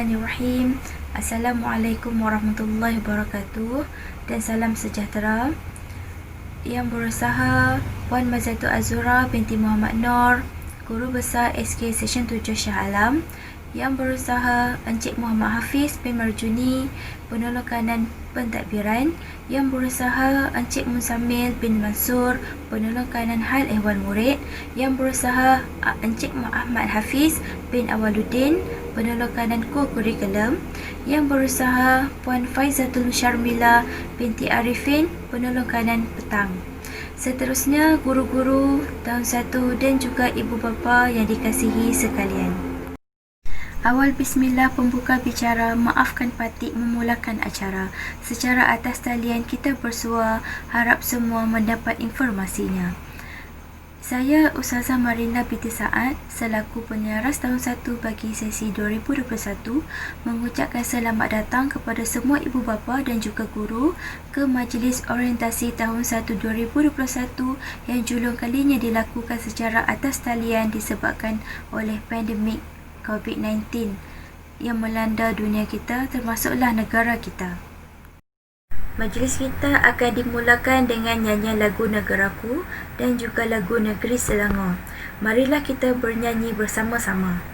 Bismillahirrahmanirrahim. Assalamualaikum warahmatullahi wabarakatuh dan salam sejahtera. Yang berusaha Puan Mazatul Azura binti Muhammad Noor, Guru Besar SK Seksyen 7 Shah Alam. Yang berusaha Encik Muhammad Hafiz bin Marjuni, Penolong Kanan Pentadbiran. Yang berusaha Encik Muzammil bin Mansur, Penolong Kanan Hal Ehwal Murid. Yang berusaha Encik Ahmad Hafiz bin Awaluddin, Penolong Kanan Kurikulum. Yang berusaha Puan Faizatul Syarmila binti Arifin, Penolong Kanan Petang. Seterusnya guru-guru tahun 1 dan juga ibu bapa yang dikasihi sekalian. Awal bismillah pembuka bicara, maafkan Patik memulakan acara. Secara atas talian kita bersua, harap semua mendapat informasinya. Saya Ustazah Marina binti Saad selaku penyaras tahun 1 bagi sesi 2021 mengucapkan selamat datang kepada semua ibu bapa dan juga guru ke Majlis Orientasi tahun 1 2021 yang julung kalinya dilakukan secara atas talian disebabkan oleh pandemik COVID-19 yang melanda dunia kita termasuklah negara kita. Majlis kita akan dimulakan dengan nyanyian lagu Negaraku dan juga lagu Negeri Selangor. Marilah kita bernyanyi bersama-sama.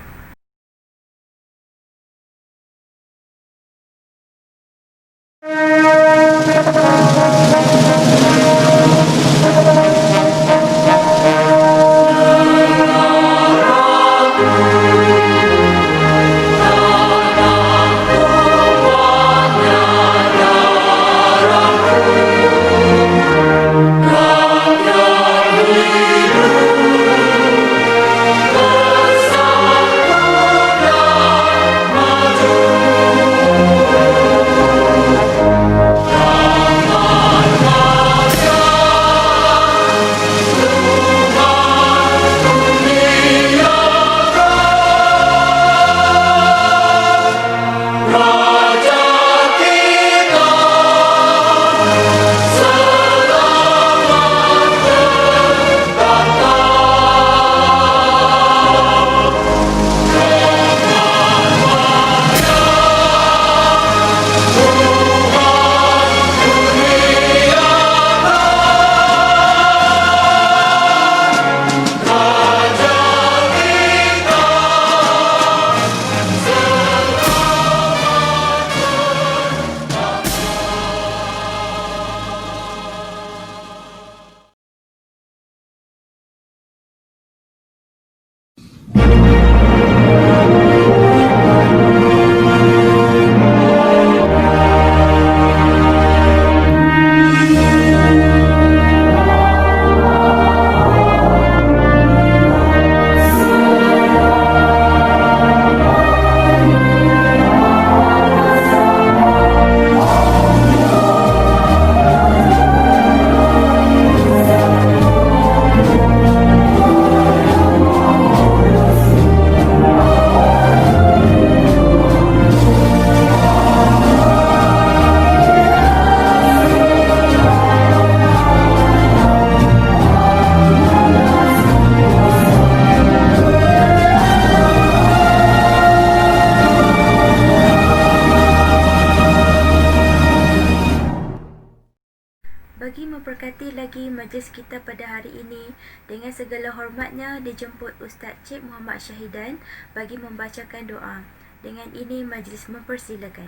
Bagi memberkati lagi majlis kita pada hari ini, dengan segala hormatnya dijemput Ustaz Cik Muhammad Syahidan bagi membacakan doa. Dengan ini majlis mempersilakan.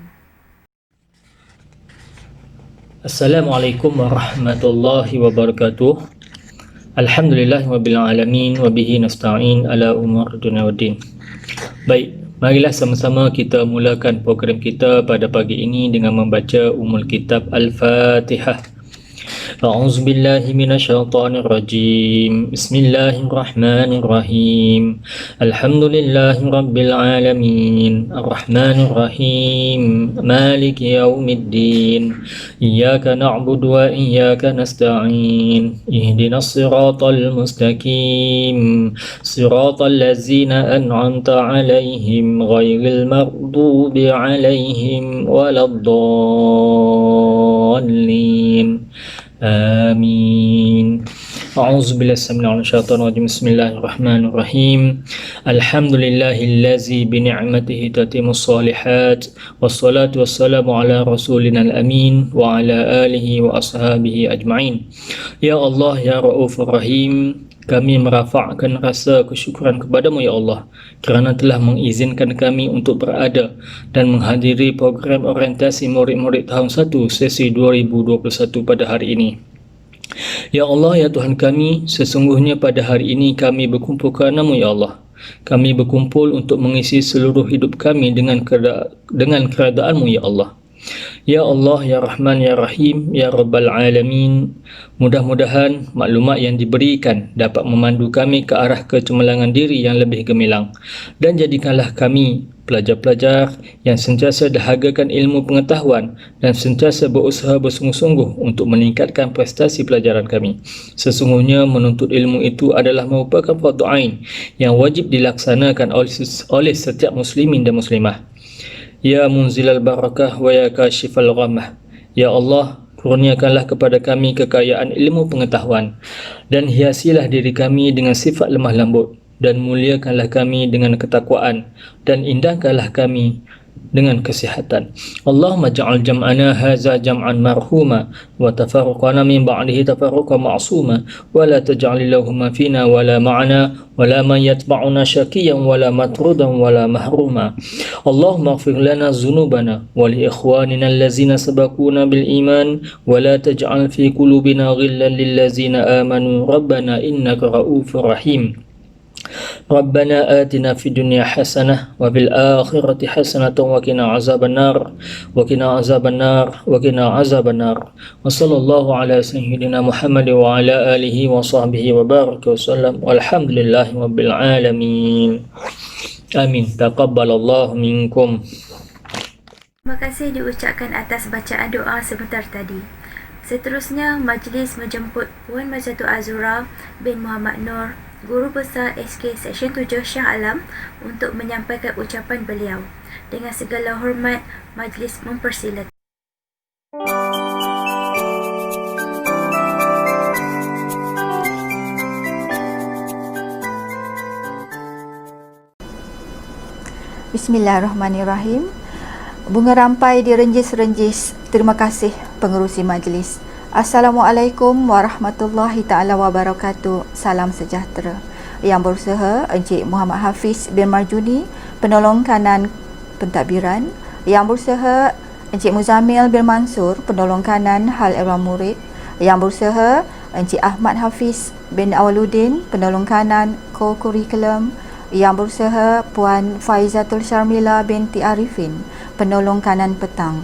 Assalamualaikum warahmatullahi wabarakatuh. Alhamdulillahirabbil alamin wa bihi nasta'in ala umur dunya waddin. Baik, marilah sama-sama kita mulakan program kita pada pagi ini dengan membaca Ummul Kitab Al-Fatihah. أعوذ بالله من الشيطان الرجيم بسم الله الرحمن الرحيم الحمد لله رب العالمين الرحمن الرحيم مالك يوم الدين إياك نعبد وإياك نستعين اهدنا الصراط المستقيم صراط الذين أنعمت عليهم غير المغضوب عليهم ولا الضالين آمين. A'udzubillahi minasyaitonir rajim. Bismillahirrahmanirrahim. Alhamdulillahillazi bi ni'matihi tatimmus shalihat. Wassalatu wassalamu ala rasulina al-amin wa ala alihi wa ashabihi ajma'in. Ya Allah ya Raufur Rahim, kami merafakkan rasa kesyukuran kepadamu ya Allah kerana telah mengizinkan kami untuk berada dan menghadiri program orientasi murid-murid tahun 1 sesi 2021 pada hari ini. Ya Allah ya Tuhan kami, sesungguhnya pada hari ini kami berkumpul kerana-Mu ya Allah. Kami berkumpul untuk mengisi seluruh hidup kami dengan kerajaan-Mu ya Allah. Ya Allah, Ya Rahman, Ya Rahim, Ya Rabbal Alamin, mudah-mudahan maklumat yang diberikan dapat memandu kami ke arah kecemerlangan diri yang lebih gemilang, dan jadikanlah kami pelajar-pelajar yang sentiasa dahagakan ilmu pengetahuan dan sentiasa berusaha bersungguh-sungguh untuk meningkatkan prestasi pelajaran kami. Sesungguhnya menuntut ilmu itu adalah merupakan fardu ain yang wajib dilaksanakan oleh setiap muslimin dan muslimah. Ya munzilal barakah wa ya kashifal ghamah. Ya Allah, kurniakanlah kepada kami kekayaan ilmu pengetahuan dan hiasilah diri kami dengan sifat lemah lembut, dan muliakanlah kami dengan ketakwaan, dan indahkanlah kami dengan kesihatan. Allahumma ja'al jam'ana haza jam'an marhuma wa tafarruqana min ba'dihi tafarruqan ma'suma wa la taj'al lahuma fina wa la ma'ana wa la man yatba'una syakiyan wa la matrudan wa la mahruma. Allahumma ighfir lana dhunubana wa li ikhwanina allazina sabaquna bil iman wa la taj'al fi qulubina ghillan lil ladzina amanu rabbana innaka ra'ufur rahim. ربنا آتنا في الدنيا حسنة وفي الآخرة حسنة وقنا عذاب النار وقنا عذاب النار وقنا عذاب النار وصلى الله على سيدنا محمد وعلى آله وصحبه وبارك وسلم والحمد لله رب العالمين آمين تقبل الله منكم. Terima kasih diucapkan atas bacaan doa sebentar tadi. Seterusnya, majlis menjemput Puan Mazatul Azura bin Muhammad Nur, Guru Besar SK Seksyen 7 Shah Alam, untuk menyampaikan ucapan beliau. Dengan segala hormat, majlis mempersilakan. Bismillahirrahmanirrahim. Bunga rampai direnjis-renjis. Terima kasih pengerusi majlis. Assalamualaikum warahmatullahi ta'ala wabarakatuh. Salam sejahtera. Yang berusaha Encik Muhammad Hafiz bin Marjuni, penolong kanan pentadbiran. Yang berusaha Encik Muzamil bin Mansur, penolong kanan hal ehwal murid. Yang berusaha Encik Ahmad Hafiz bin Awaluddin, penolong kanan co-curriculum. Yang berusaha Puan Faizatul Syarmila binti Arifin, penolong kanan petang.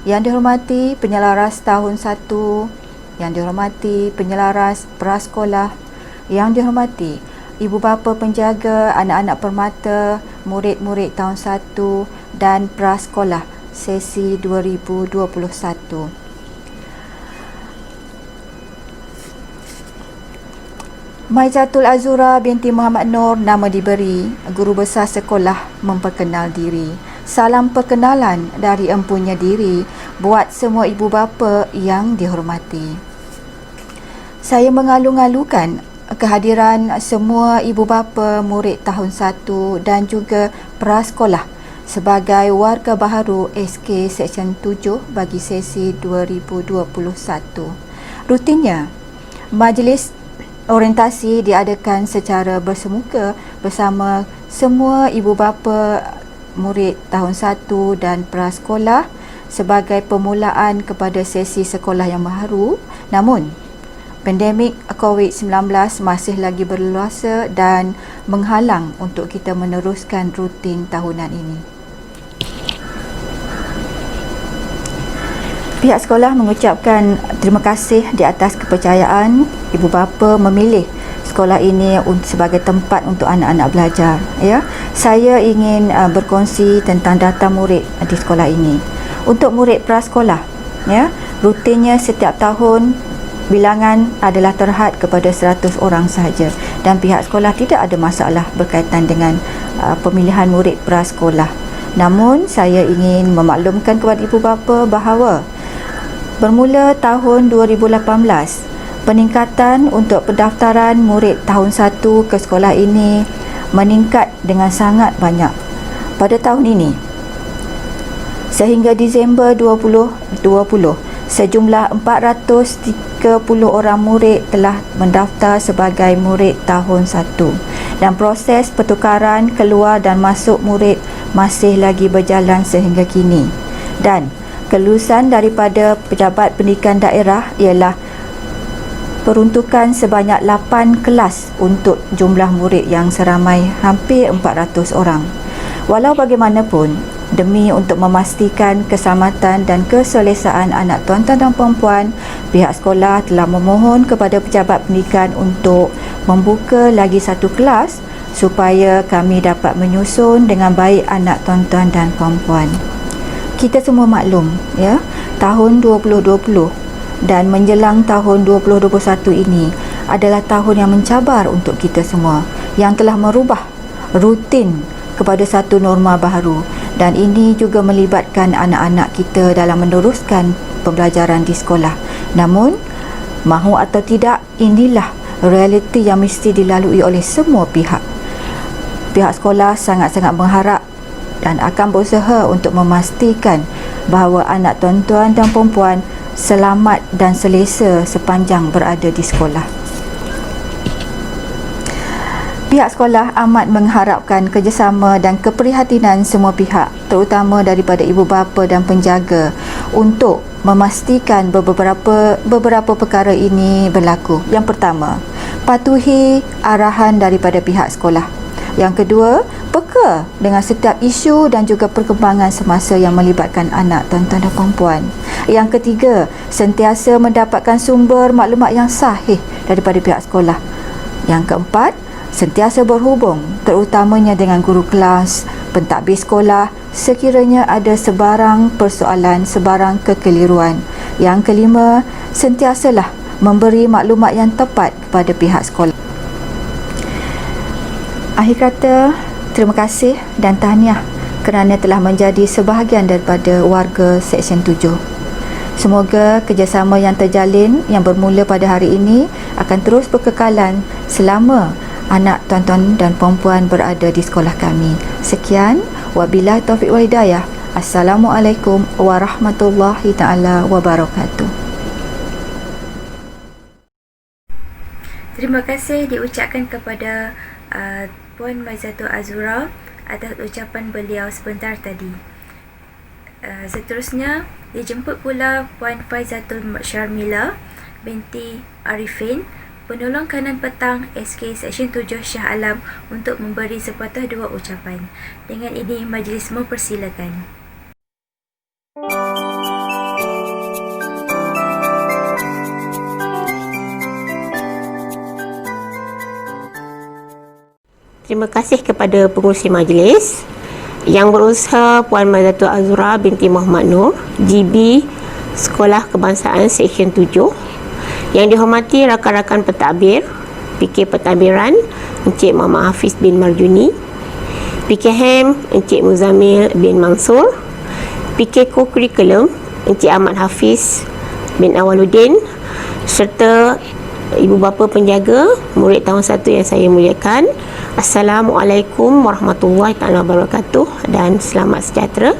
Yang dihormati penyelaras tahun 1, yang dihormati penyelaras prasekolah, yang dihormati ibu bapa penjaga anak-anak permata, murid-murid tahun 1 dan prasekolah sesi 2021. Maizatul Azura binti Muhammad Nur, nama diberi, guru besar sekolah, memperkenal diri. Salam perkenalan dari empunya diri buat semua ibu bapa yang dihormati. Saya mengalu-alukan kehadiran semua ibu bapa murid tahun 1 dan juga prasekolah sebagai warga baharu SK Seksyen 7 bagi sesi 2021. Rutinnya, majlis orientasi diadakan secara bersemuka bersama semua ibu bapa murid tahun 1 dan prasekolah sebagai permulaan kepada sesi sekolah yang baru. Namun, pandemik COVID-19 masih lagi berleluasa dan menghalang untuk kita meneruskan rutin tahunan ini. Pihak sekolah mengucapkan terima kasih di atas kepercayaan ibu bapa memilih sekolah ini sebagai tempat untuk anak-anak belajar. Ya, saya ingin berkongsi tentang data murid di sekolah ini. Untuk murid prasekolah, ya, rutinnya setiap tahun bilangan adalah terhad kepada 100 orang sahaja, dan pihak sekolah tidak ada masalah berkaitan dengan pemilihan murid prasekolah. Namun saya ingin memaklumkan kepada ibu bapa bahawa bermula tahun 2018 Peningkatan untuk pendaftaran murid tahun 1 ke sekolah ini meningkat dengan sangat banyak pada tahun ini. Sehingga Disember 2020, sejumlah 430 orang murid telah mendaftar sebagai murid tahun 1 dan proses pertukaran keluar dan masuk murid masih lagi berjalan sehingga kini. Dan kelulusan daripada pejabat pendidikan daerah ialah peruntukan sebanyak 8 kelas untuk jumlah murid yang seramai hampir 400 orang. Walau bagaimanapun, demi untuk memastikan keselamatan dan keselesaan anak tuan-tuan dan puan-puan, pihak sekolah telah memohon kepada pejabat pendidikan untuk membuka lagi satu kelas supaya kami dapat menyusun dengan baik anak tuan-tuan dan puan-puan. Kita semua maklum, ya, tahun 2020 dan menjelang tahun 2021 ini adalah tahun yang mencabar untuk kita semua, yang telah merubah rutin kepada satu norma baru, dan ini juga melibatkan anak-anak kita dalam meneruskan pembelajaran di sekolah. Namun, mahu atau tidak, inilah realiti yang mesti dilalui oleh semua pihak. Pihak sekolah sangat-sangat mengharap dan akan berusaha untuk memastikan bahawa anak tuan-tuan dan puan-puan selamat dan selesa sepanjang berada di sekolah. Pihak sekolah amat mengharapkan kerjasama dan keprihatinan semua pihak, terutama daripada ibu bapa dan penjaga, untuk memastikan beberapa perkara ini berlaku. Yang pertama, patuhi arahan daripada pihak sekolah. Yang kedua, peka dengan setiap isu dan juga perkembangan semasa yang melibatkan anak tuan-tuan dan puan-puan. Yang ketiga, sentiasa mendapatkan sumber maklumat yang sahih daripada pihak sekolah. Yang keempat, sentiasa berhubung terutamanya dengan guru kelas, pentadbir sekolah sekiranya ada sebarang persoalan, sebarang kekeliruan. Yang kelima, sentiasalah memberi maklumat yang tepat kepada pihak sekolah. Akhir kata, terima kasih dan tahniah kerana telah menjadi sebahagian daripada warga Seksyen 7. Semoga kerjasama yang terjalin yang bermula pada hari ini akan terus berkekalan selama anak tuan-tuan dan puan-puan berada di sekolah kami. Sekian, wabillahi taufiq wal hidayah. Assalamualaikum warahmatullahi taala wabarakatuh. Terima kasih diucapkan kepada Puan Maizatul Azura atas ucapan beliau sebentar tadi. Seterusnya dijemput pula Puan Faizatul Syarmila binti Arifin, penolong kanan petang SK Seksyen 7 Shah Alam, untuk memberi sepatah dua ucapan. Dengan ini majlis mempersilakan. Terima kasih kepada pengurusi majlis yang berusaha Puan Maizatul Azura binti Muhammad Nur, GB Sekolah Kebangsaan Seksyen 7, yang dihormati rakan-rakan pentadbir, PK Pentadbiran Encik Muhammad Hafiz bin Marjuni, PKM Encik Muzamil bin Mansur, PK Co-Curriculum Encik Ahmad Hafiz bin Awaluddin, serta ibu bapa penjaga murid tahun 1 yang saya muliakan. Assalamualaikum warahmatullahi taala wabarakatuh dan selamat sejahtera.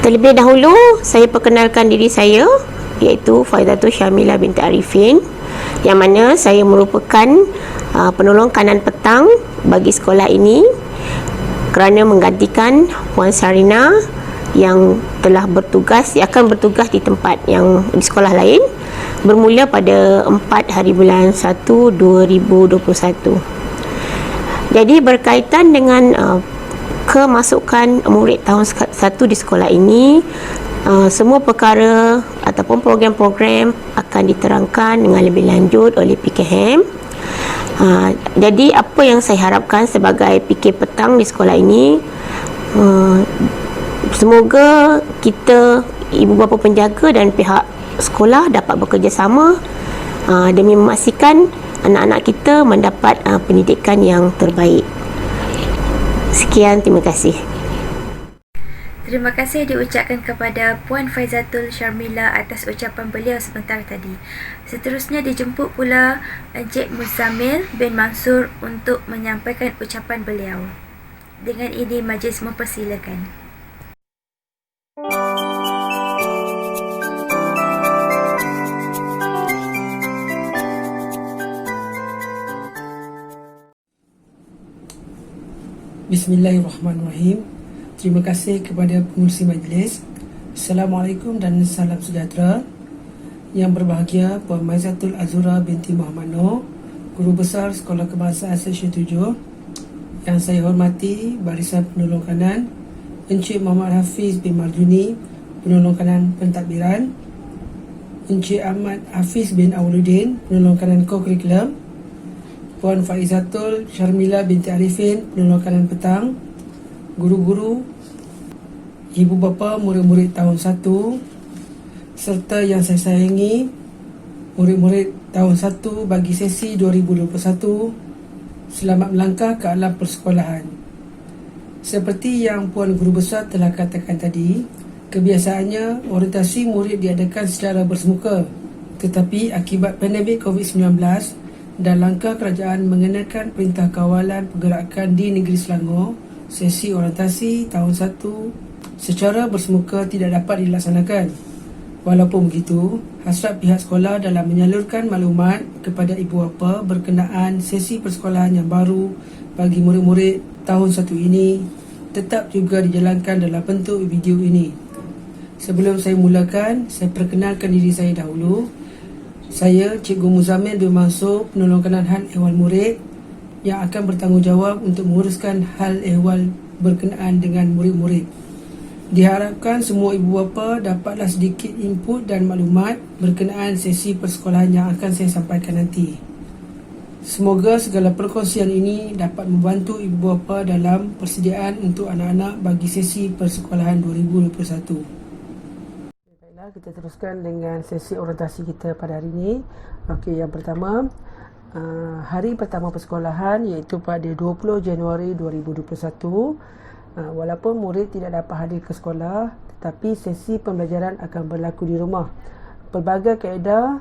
Terlebih dahulu saya perkenalkan diri saya, iaitu Faizatul Syarmila binti Arifin, yang mana saya merupakan penolong kanan petang bagi sekolah ini kerana menggantikan Puan Sarina yang telah bertugas, yang akan bertugas di tempat yang di sekolah lain bermula pada 4 hari bulan 1 2021. Jadi berkaitan dengan kemasukan murid tahun 1 di sekolah ini, semua perkara ataupun program-program akan diterangkan dengan lebih lanjut oleh PKM. Jadi apa yang saya harapkan sebagai PK petang di sekolah ini, semoga kita, ibu bapa penjaga dan pihak sekolah dapat bekerjasama demi memastikan anak-anak kita mendapat pendidikan yang terbaik. Sekian, terima kasih. Terima kasih diucapkan kepada Puan Faizatul Syarmila atas ucapan beliau sebentar tadi. Seterusnya dijemput pula Encik Muzammil bin Mansur untuk menyampaikan ucapan beliau. Dengan ini majlis mempersilakan. Bismillahirrahmanirrahim. Terima kasih kepada pengurusi majlis. Assalamualaikum dan salam sejahtera. Yang berbahagia Puan Maizatul Azura binti Muhammad Noor, Guru Besar Sekolah Kebangsaan Seksyen 7. Yang saya hormati Barisan Penolong Kanan Encik Muhammad Hafiz bin Marjuni, Penolong Kanan Pentadbiran, Encik Ahmad Hafiz bin Awaludin, Penolong Kanan Co-Curriculum, Puan Faizatul Syarmila binti Arifin, Penolong Kanan Petang, guru-guru, ibu bapa, murid-murid tahun 1, serta yang saya sayangi murid-murid tahun 1 bagi sesi 2021. Selamat melangkah ke alam persekolahan. Seperti yang Puan Guru Besar telah katakan tadi, kebiasaannya orientasi murid diadakan secara bersemuka. Tetapi akibat pandemik COVID-19 dan langkah kerajaan mengenakan Perintah Kawalan Pergerakan di Negeri Selangor, sesi orientasi tahun 1 secara bersemuka tidak dapat dilaksanakan. Walaupun begitu, hasrat pihak sekolah dalam menyalurkan maklumat kepada ibu bapa berkenaan sesi persekolahan yang baru bagi murid-murid tahun 1 ini tetap juga dijalankan dalam bentuk video ini. Sebelum saya mulakan, saya perkenalkan diri saya dahulu. Saya Cikgu Muzammil bin Mansur, Penolong Kanan Hal Ehwal Murid yang akan bertanggungjawab untuk menguruskan hal ehwal berkenaan dengan murid-murid. Diharapkan semua ibu bapa dapatlah sedikit input dan maklumat berkenaan sesi persekolahan yang akan saya sampaikan nanti. Semoga segala perkongsian ini dapat membantu ibu bapa dalam persediaan untuk anak-anak bagi sesi persekolahan 2021. Baiklah, kita teruskan dengan sesi orientasi kita pada hari ini. Okey, yang pertama, hari pertama persekolahan iaitu pada 20 Januari 2021. Walaupun murid tidak dapat hadir ke sekolah, tetapi sesi pembelajaran akan berlaku di rumah. Pelbagai kaedah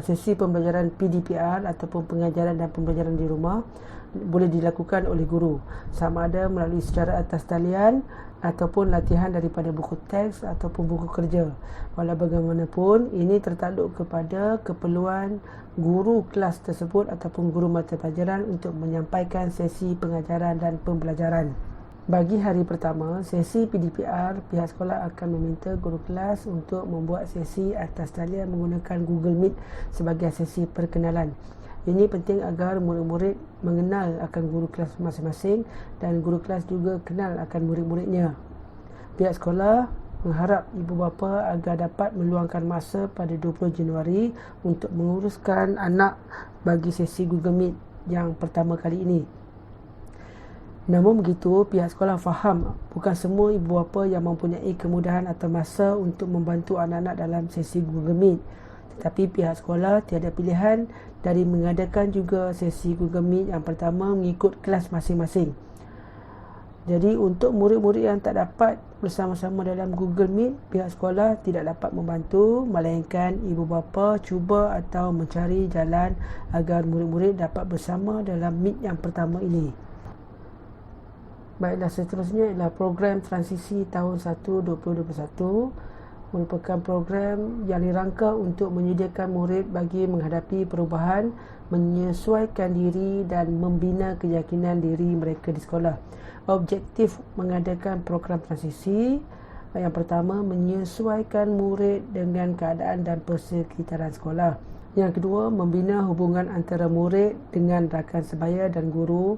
sesi pembelajaran PDPR ataupun pengajaran dan pembelajaran di rumah boleh dilakukan oleh guru, sama ada melalui secara atas talian ataupun latihan daripada buku teks ataupun buku kerja. Walau bagaimanapun, ini tertakluk kepada keperluan guru kelas tersebut ataupun guru mata pelajaran untuk menyampaikan sesi pengajaran dan pembelajaran. Bagi hari pertama, sesi PDPR, pihak sekolah akan meminta guru kelas untuk membuat sesi atas talian menggunakan Google Meet sebagai sesi perkenalan. Ini penting agar murid-murid mengenal akan guru kelas masing-masing dan guru kelas juga kenal akan murid-muridnya. Pihak sekolah mengharap ibu bapa agar dapat meluangkan masa pada 20 Januari untuk menguruskan anak bagi sesi Google Meet yang pertama kali ini. Namun begitu, pihak sekolah faham bukan semua ibu bapa yang mempunyai kemudahan atau masa untuk membantu anak-anak dalam sesi Google Meet. Tetapi pihak sekolah tiada pilihan dari mengadakan juga sesi Google Meet yang pertama mengikut kelas masing-masing. Jadi untuk murid-murid yang tak dapat bersama-sama dalam Google Meet, pihak sekolah tidak dapat membantu, melainkan ibu bapa cuba atau mencari jalan agar murid-murid dapat bersama dalam Meet yang pertama ini. Baiklah, seterusnya ialah program transisi tahun 1 2021, merupakan program yang dirangka untuk menyediakan murid bagi menghadapi perubahan, menyesuaikan diri dan membina keyakinan diri mereka di sekolah. Objektif mengadakan program transisi yang pertama, menyesuaikan murid dengan keadaan dan persekitaran sekolah. Yang kedua, membina hubungan antara murid dengan rakan sebaya dan guru.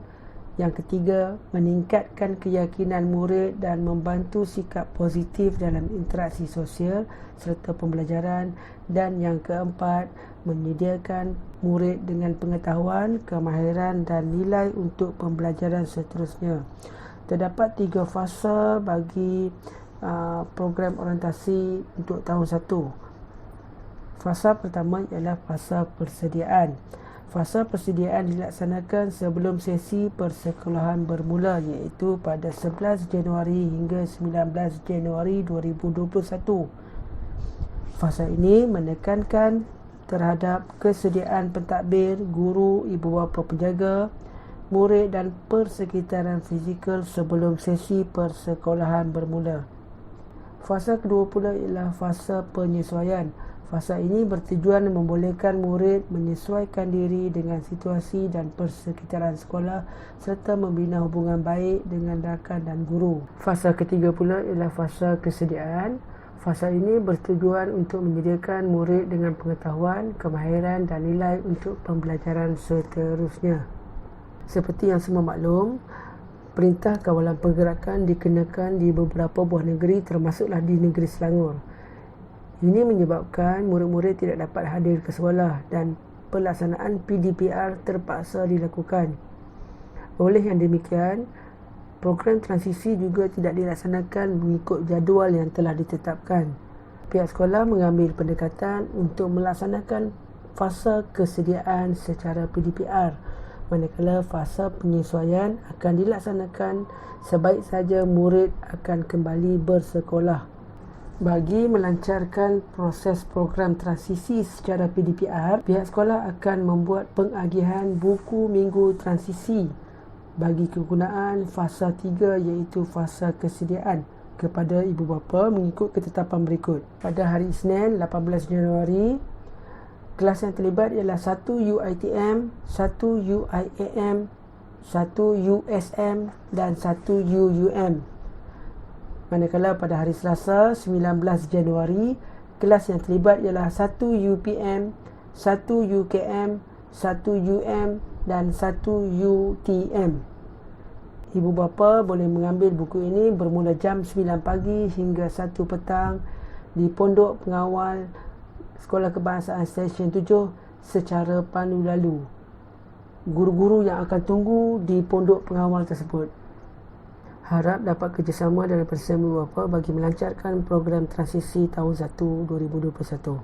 Yang ketiga, meningkatkan keyakinan murid dan membantu sikap positif dalam interaksi sosial serta pembelajaran. Dan yang keempat, menyediakan murid dengan pengetahuan, kemahiran dan nilai untuk pembelajaran seterusnya. Terdapat 3 fasa bagi program orientasi untuk tahun 1. Fasa pertama ialah fasa persediaan. Fasa persediaan dilaksanakan sebelum sesi persekolahan bermula, iaitu pada 11 Januari hingga 19 Januari 2021. Fasa ini menekankan terhadap kesediaan pentadbir, guru, ibu bapa penjaga, murid dan persekitaran fizikal sebelum sesi persekolahan bermula. Fasa kedua pula ialah fasa penyesuaian. Fasa ini bertujuan membolehkan murid menyesuaikan diri dengan situasi dan persekitaran sekolah serta membina hubungan baik dengan rakan dan guru. Fasa ketiga pula ialah fasa kesediaan. Fasa ini bertujuan untuk menyediakan murid dengan pengetahuan, kemahiran dan nilai untuk pembelajaran seterusnya. Seperti yang semua maklum, Perintah Kawalan Pergerakan dikenakan di beberapa buah negeri termasuklah di negeri Selangor. Ini menyebabkan murid-murid tidak dapat hadir ke sekolah dan pelaksanaan PDPR terpaksa dilakukan. Oleh yang demikian, program transisi juga tidak dilaksanakan mengikut jadual yang telah ditetapkan. Pihak sekolah mengambil pendekatan untuk melaksanakan fasa kesediaan secara PDPR, manakala fasa penyesuaian akan dilaksanakan sebaik saja murid akan kembali bersekolah. Bagi melancarkan proses program transisi secara PDPR, pihak sekolah akan membuat pengagihan buku minggu transisi bagi kegunaan fasa 3 iaitu fasa kesediaan kepada ibu bapa mengikut ketetapan berikut. Pada hari Isnin 18 Januari, kelas yang terlibat ialah 1 UITM, 1 UIAM, 1 USM dan 1 UUM. Manakala pada hari Selasa 19 Januari, kelas yang terlibat ialah 1 UPM, 1 UKM, 1 UM dan 1 UTM. Ibu bapa boleh mengambil buku ini bermula jam 9 pagi hingga 1 petang di Pondok Pengawal Sekolah Kebangsaan Stesen 7 secara pandu lalu. Guru-guru yang akan tunggu di Pondok Pengawal tersebut harap dapat kerjasama daripada semua bapa bagi melancarkan program transisi tahun 1 2021.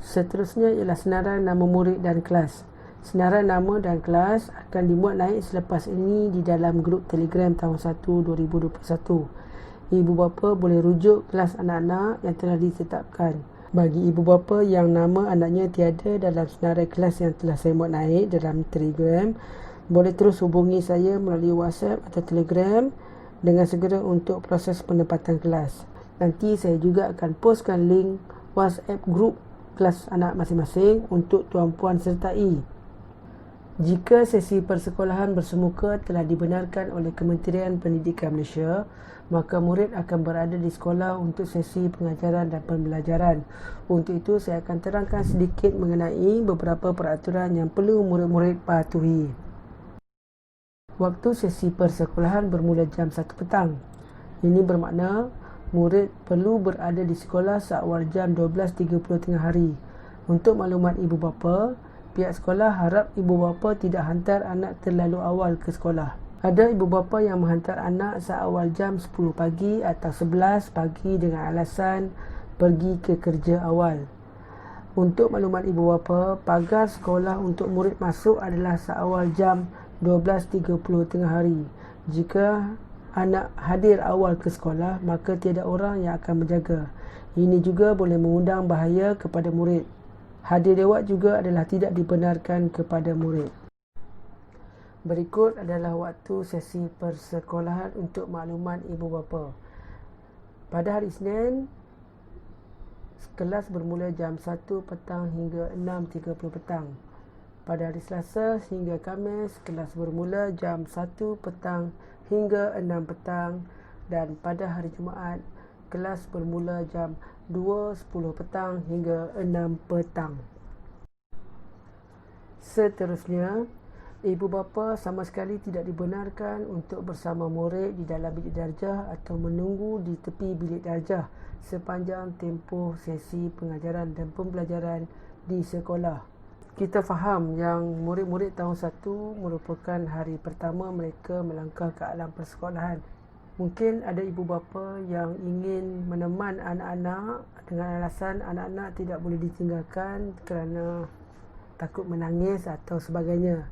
Seterusnya ialah senarai nama murid dan kelas. Senarai nama dan kelas akan dimuat naik selepas ini di dalam grup Telegram tahun 1 2021. Ibu bapa boleh rujuk kelas anak-anak yang telah ditetapkan. Bagi ibu bapa yang nama anaknya tiada dalam senarai kelas yang telah saya muat naik dalam Telegram, boleh terus hubungi saya melalui WhatsApp atau Telegram dengan segera untuk proses penempatan kelas. Nanti saya juga akan postkan link WhatsApp grup kelas anak masing-masing untuk tuan-puan sertai. Jika sesi persekolahan bersemuka telah dibenarkan oleh Kementerian Pendidikan Malaysia, maka murid akan berada di sekolah untuk sesi pengajaran dan pembelajaran. Untuk itu, saya akan terangkan sedikit mengenai beberapa peraturan yang perlu murid-murid patuhi. Waktu sesi persekolahan bermula jam 1 petang. Ini bermakna murid perlu berada di sekolah seawal jam 12.30 tengah hari. Untuk maklumat ibu bapa, pihak sekolah harap ibu bapa tidak hantar anak terlalu awal ke sekolah. Ada ibu bapa yang menghantar anak seawal jam 10 pagi atau 11 pagi dengan alasan pergi ke kerja awal. Untuk maklumat ibu bapa, pagar sekolah untuk murid masuk adalah seawal jam 12.30 tengah hari. Jika anak hadir awal ke sekolah, maka tiada orang yang akan menjaga. Ini juga boleh mengundang bahaya kepada murid. Hadir lewat juga adalah tidak dibenarkan kepada murid. Berikut adalah waktu sesi persekolahan untuk makluman ibu bapa. Pada hari Isnin, kelas bermula jam 1 petang hingga 6.30 petang. Pada hari Selasa hingga Khamis, kelas bermula jam 1 petang hingga 6 petang dan pada hari Jumaat, kelas bermula jam 2.10 petang hingga 6 petang. Seterusnya, ibu bapa sama sekali tidak dibenarkan untuk bersama murid di dalam bilik darjah atau menunggu di tepi bilik darjah sepanjang tempoh sesi pengajaran dan pembelajaran di sekolah. Kita faham yang murid-murid tahun 1 merupakan hari pertama mereka melangkah ke alam persekolahan. Mungkin ada ibu bapa yang ingin meneman anak-anak dengan alasan anak-anak tidak boleh ditinggalkan kerana takut menangis atau sebagainya.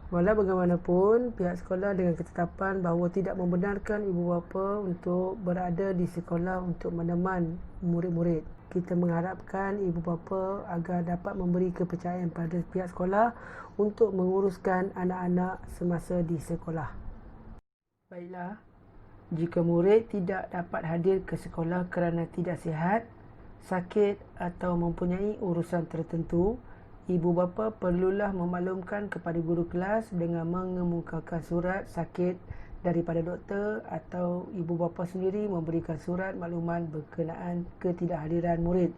Walau bagaimanapun, pihak sekolah dengan ketetapan bahawa tidak membenarkan ibu bapa untuk berada di sekolah untuk meneman murid-murid. Kita mengharapkan ibu bapa agar dapat memberi kepercayaan pada pihak sekolah untuk menguruskan anak-anak semasa di sekolah. Baiklah, jika murid tidak dapat hadir ke sekolah kerana tidak sihat, sakit atau mempunyai urusan tertentu, ibu bapa perlulah memaklumkan kepada guru kelas dengan mengemukakan surat sakit daripada doktor atau ibu bapa sendiri memberikan surat makluman berkenaan ketidakhadiran murid.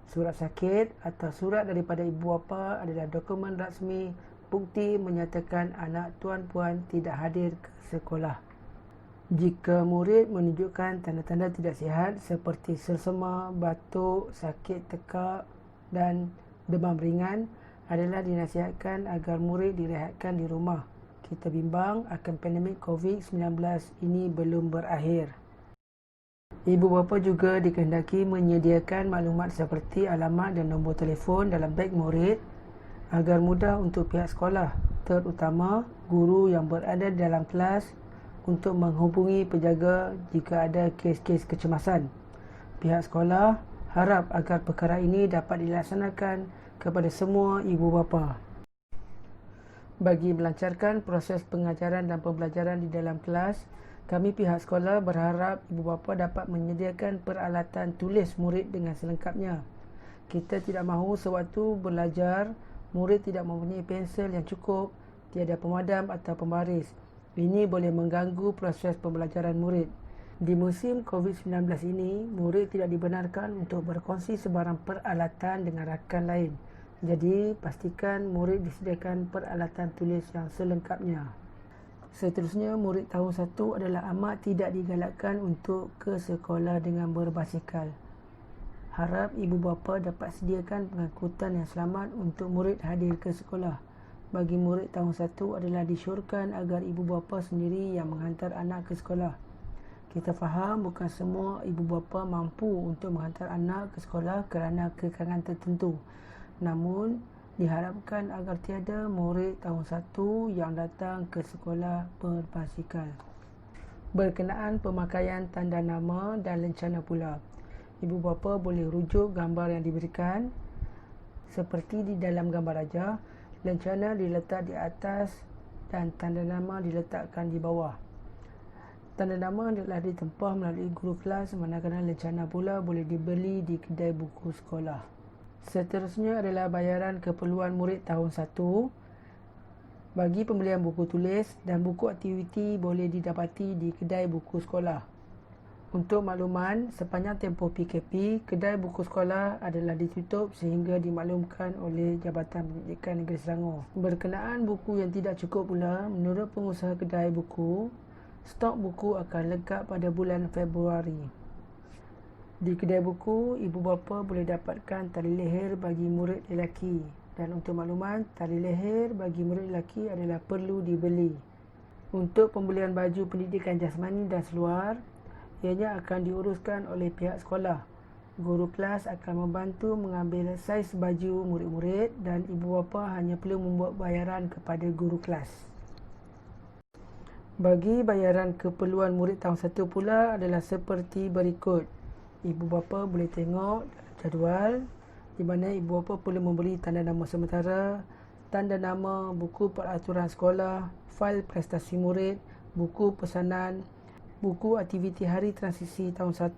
Surat sakit atau surat daripada ibu bapa adalah dokumen rasmi bukti menyatakan anak tuan-puan tidak hadir ke sekolah. Jika murid menunjukkan tanda-tanda tidak sihat seperti sersema, batuk, sakit tekak dan demam ringan, adalah dinasihatkan agar murid direhatkan di rumah. Kita bimbang akan pandemik COVID-19 ini belum berakhir. Ibu bapa juga dikehendaki menyediakan maklumat seperti alamat dan nombor telefon dalam beg murid agar mudah untuk pihak sekolah, terutama guru yang berada dalam kelas untuk menghubungi penjaga jika ada kes-kes kecemasan. Pihak sekolah harap agar perkara ini dapat dilaksanakan kepada semua ibu bapa. Bagi melancarkan proses pengajaran dan pembelajaran di dalam kelas, kami pihak sekolah berharap ibu bapa dapat menyediakan peralatan tulis murid dengan selengkapnya. Kita tidak mahu sewaktu belajar, murid tidak mempunyai pensel yang cukup, tiada pemadam atau pembaris. Ini boleh mengganggu proses pembelajaran murid. Di musim COVID-19 ini, murid tidak dibenarkan untuk berkongsi sebarang peralatan dengan rakan lain. Jadi, pastikan murid disediakan peralatan tulis yang selengkapnya. Seterusnya, murid tahun 1 adalah amat tidak digalakkan untuk ke sekolah dengan berbasikal. Harap ibu bapa dapat sediakan pengangkutan yang selamat untuk murid hadir ke sekolah. Bagi murid tahun 1 adalah disyorkan agar ibu bapa sendiri yang menghantar anak ke sekolah. Kita faham bukan semua ibu bapa mampu untuk menghantar anak ke sekolah kerana kekangan tertentu. Namun, diharapkan agar tiada murid tahun 1 yang datang ke sekolah berbasikal. Berkenaan pemakaian tanda nama dan lencana pula, ibu bapa boleh rujuk gambar yang diberikan. Seperti di dalam gambar raja, lencana diletak di atas dan tanda nama diletakkan di bawah. Tanda nama adalah ditempah melalui guru kelas, manakala lencana pula boleh dibeli di kedai buku sekolah. Seterusnya adalah bayaran keperluan murid tahun 1. Bagi pembelian buku tulis dan buku aktiviti boleh didapati di kedai buku sekolah. Untuk makluman, sepanjang tempoh PKP, kedai buku sekolah adalah ditutup sehingga dimaklumkan oleh Jabatan Pendidikan Negeri Selangor. Berkenaan buku yang tidak cukup pula, menurut pengusaha kedai buku, stok buku akan lengkap pada bulan Februari. Di kedai buku, ibu bapa boleh dapatkan tali leher bagi murid lelaki. Dan untuk makluman, tali leher bagi murid lelaki adalah perlu dibeli. Untuk pembelian baju pendidikan jasmani dan seluar, ianya akan diuruskan oleh pihak sekolah. Guru kelas akan membantu mengambil saiz baju murid-murid dan ibu bapa hanya perlu membuat bayaran kepada guru kelas. Bagi bayaran keperluan murid tahun 1 pula adalah seperti berikut. Ibu bapa boleh tengok jadual di mana ibu bapa perlu membeli tanda nama sementara, tanda nama, buku peraturan sekolah, fail prestasi murid, buku pesanan, buku aktiviti hari transisi tahun 1,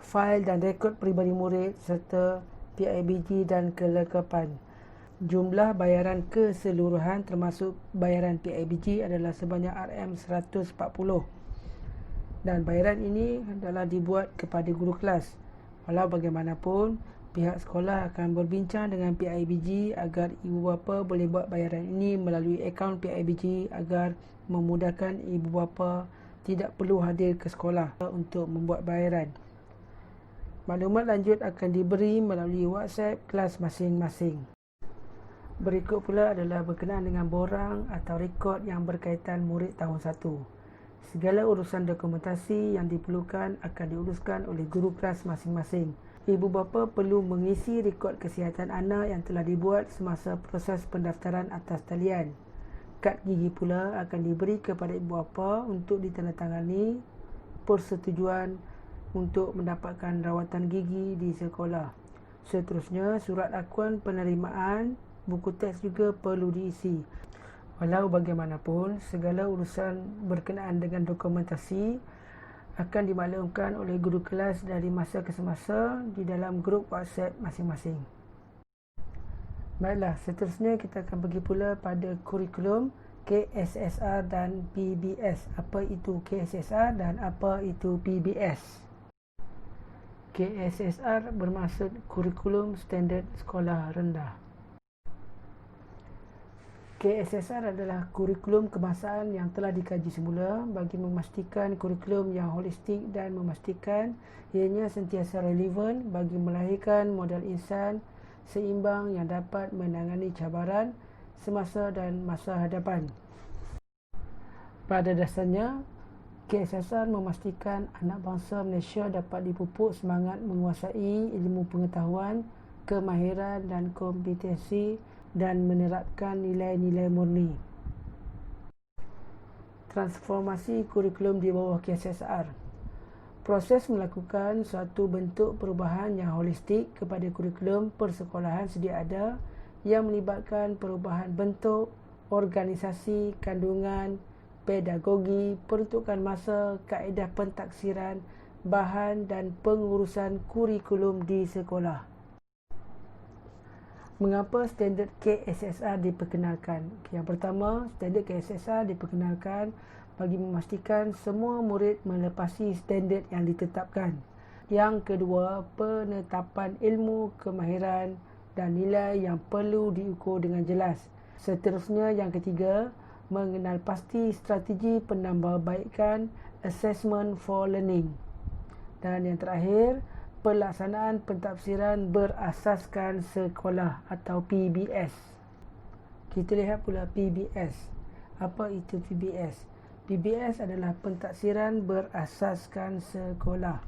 fail dan rekod peribadi murid serta PIBG dan kelengkapan. Jumlah bayaran keseluruhan termasuk bayaran PIBG adalah sebanyak RM140 dan bayaran ini adalah dibuat kepada guru kelas. Walau bagaimanapun, pihak sekolah akan berbincang dengan PIBG agar ibu bapa boleh buat bayaran ini melalui akaun PIBG agar memudahkan ibu bapa tidak perlu hadir ke sekolah untuk membuat bayaran. Maklumat lanjut akan diberi melalui WhatsApp kelas masing-masing. Berikut pula adalah berkenaan dengan borang atau rekod yang berkaitan murid tahun 1. Segala urusan dokumentasi yang diperlukan akan diuruskan oleh guru kelas masing-masing. Ibu bapa perlu mengisi rekod kesihatan anak yang telah dibuat semasa proses pendaftaran atas talian. Kad gigi pula akan diberi kepada ibu bapa untuk ditandatangani persetujuan untuk mendapatkan rawatan gigi di sekolah. Seterusnya, surat akuan penerimaan buku teks juga perlu diisi. Walau bagaimanapun, segala urusan berkenaan dengan dokumentasi akan dimaklumkan oleh guru kelas dari masa ke semasa di dalam grup WhatsApp masing-masing. Baiklah, seterusnya kita akan pergi pula pada kurikulum KSSR dan PBS. Apa itu KSSR dan apa itu PBS? KSSR bermaksud Kurikulum Standard Sekolah Rendah. KSSR adalah kurikulum kebangsaan yang telah dikaji semula bagi memastikan kurikulum yang holistik dan memastikan ianya sentiasa relevan bagi melahirkan model insan seimbang yang dapat menangani cabaran semasa dan masa hadapan. Pada dasarnya, KSSR memastikan anak bangsa Malaysia dapat dipupuk semangat menguasai ilmu pengetahuan, kemahiran dan kompetensi dan menerapkan nilai-nilai murni. Transformasi kurikulum di bawah KSSR. Proses melakukan suatu bentuk perubahan yang holistik kepada kurikulum persekolahan sedia ada yang melibatkan perubahan bentuk, organisasi, kandungan, pedagogi, peruntukan masa, kaedah pentaksiran, bahan dan pengurusan kurikulum di sekolah. Mengapa standard KSSR diperkenalkan? Yang pertama, standard KSSR diperkenalkan bagi memastikan semua murid melepasi standard yang ditetapkan. Yang kedua, penetapan ilmu, kemahiran dan nilai yang perlu diukur dengan jelas. Seterusnya, yang ketiga, mengenal pasti strategi penambahbaikan assessment for learning. Dan yang terakhir, pelaksanaan pentafsiran berasaskan sekolah atau PBS. Kita lihat pula PBS. Apa itu PBS? PBS adalah pentafsiran berasaskan sekolah.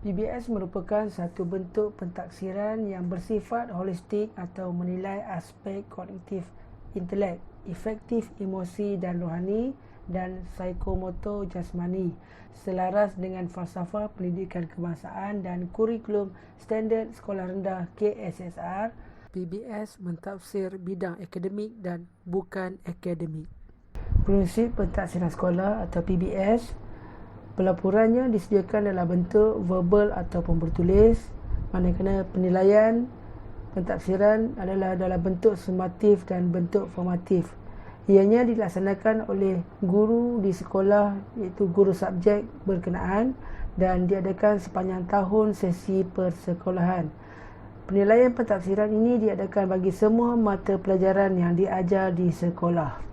PBS merupakan satu bentuk pentafsiran yang bersifat holistik atau menilai aspek kognitif intelek, efektif emosi dan rohani dan psikomotor jasmani selaras dengan falsafah pendidikan kebangsaan dan kurikulum standard sekolah rendah KSSR. PBS mentafsir bidang akademik dan bukan akademik. Prinsip pentafsiran sekolah atau PBS, pelaporannya disediakan dalam bentuk verbal ataupun bertulis, manakala penilaian pentafsiran adalah dalam bentuk sumatif dan bentuk formatif. Ianya dilaksanakan oleh guru di sekolah, iaitu guru subjek berkenaan, dan diadakan sepanjang tahun sesi persekolahan. Penilaian pentafsiran ini diadakan bagi semua mata pelajaran yang diajar di sekolah.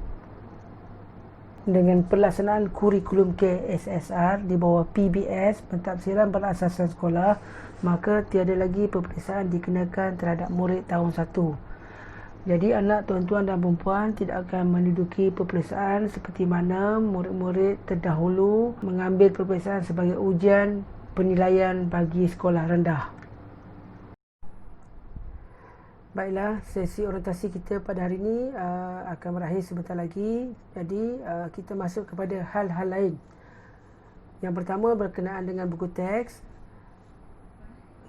Dengan pelaksanaan kurikulum KSSR di bawah PBS, pentafsiran berasaskan sekolah, maka tiada lagi peperiksaan dikenakan terhadap murid tahun 1. Jadi anak tuan-tuan dan perempuan tidak akan menduduki peperiksaan seperti mana murid-murid terdahulu mengambil peperiksaan sebagai ujian penilaian bagi sekolah rendah. Baiklah, sesi orientasi kita pada hari ini akan berakhir sebentar lagi. Jadi kita masuk kepada hal-hal lain. Yang pertama berkenaan dengan buku teks.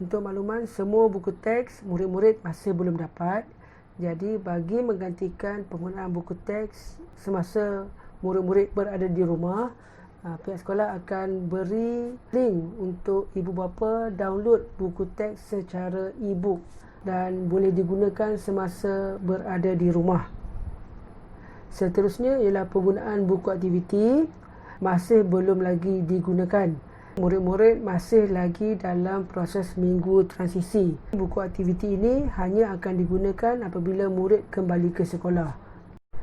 Untuk makluman, semua buku teks murid-murid masih belum dapat. Jadi bagi menggantikan penggunaan buku teks semasa murid-murid berada di rumah, pihak sekolah akan beri link untuk ibu bapa download buku teks secara e-book dan boleh digunakan semasa berada di rumah. Seterusnya ialah penggunaan buku aktiviti masih belum lagi digunakan. Murid-murid masih lagi dalam proses minggu transisi. Buku aktiviti ini hanya akan digunakan apabila murid kembali ke sekolah.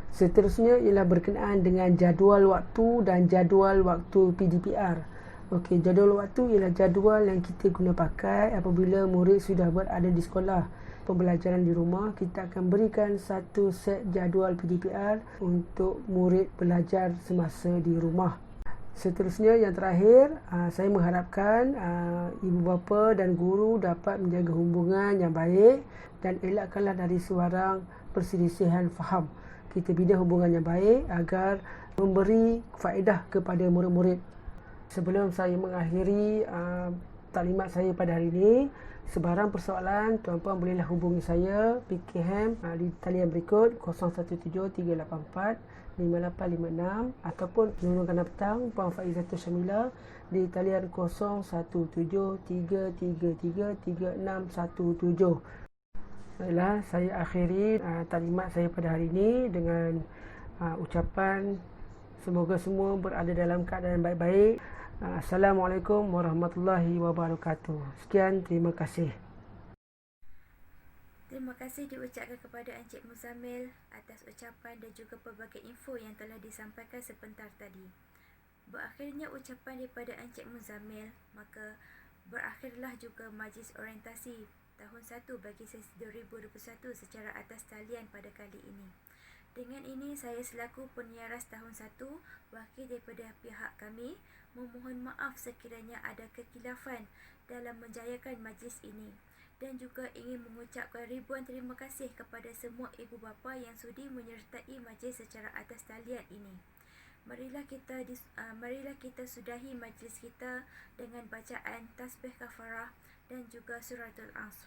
Seterusnya ialah berkenaan dengan jadual waktu dan jadual waktu PDPR. Okey, jadual waktu ialah jadual yang kita guna pakai apabila murid sudah berada di sekolah. Pembelajaran di rumah, kita akan berikan satu set jadual PDPR untuk murid belajar semasa di rumah. Seterusnya yang terakhir, saya mengharapkan ibu bapa dan guru dapat menjaga hubungan yang baik dan elakkanlah dari sebarang perselisihan faham. Kita bina hubungan yang baik agar memberi faedah kepada murid-murid. Sebelum saya mengakhiri taklimat saya pada hari ini, sebarang persoalan tuan-puan bolehlah hubungi saya PKM di talian berikut 0173845856 ataupun penulung kanan petang Puan Faizatul Syamilah di talian 0173333617. Baiklah, saya akhiri taklimat saya pada hari ini dengan ucapan semoga semua berada dalam keadaan baik-baik. Assalamualaikum warahmatullahi wabarakatuh. Sekian, terima kasih. Terima kasih diucapkan kepada Encik Muzammil atas ucapan dan juga pelbagai info yang telah disampaikan sebentar tadi. Berakhirnya ucapan daripada Encik Muzammil, maka berakhirlah juga majlis orientasi tahun 1 bagi sesi 2021 secara atas talian pada kali ini. Dengan ini, saya selaku penyiaras tahun 1, wakil daripada pihak kami, memohon maaf sekiranya ada kekhilafan dalam menjayakan majlis ini dan juga ingin mengucapkan ribuan terima kasih kepada semua ibu bapa yang sudi menyertai majlis secara atas talian ini. Marilah kita sudahi majlis kita dengan bacaan tasbih kafarah dan juga suratul Asr.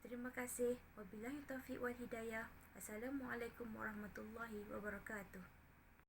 Terima kasih. Wabillahi taufiq wal hidayah. Assalamualaikum warahmatullahi wabarakatuh.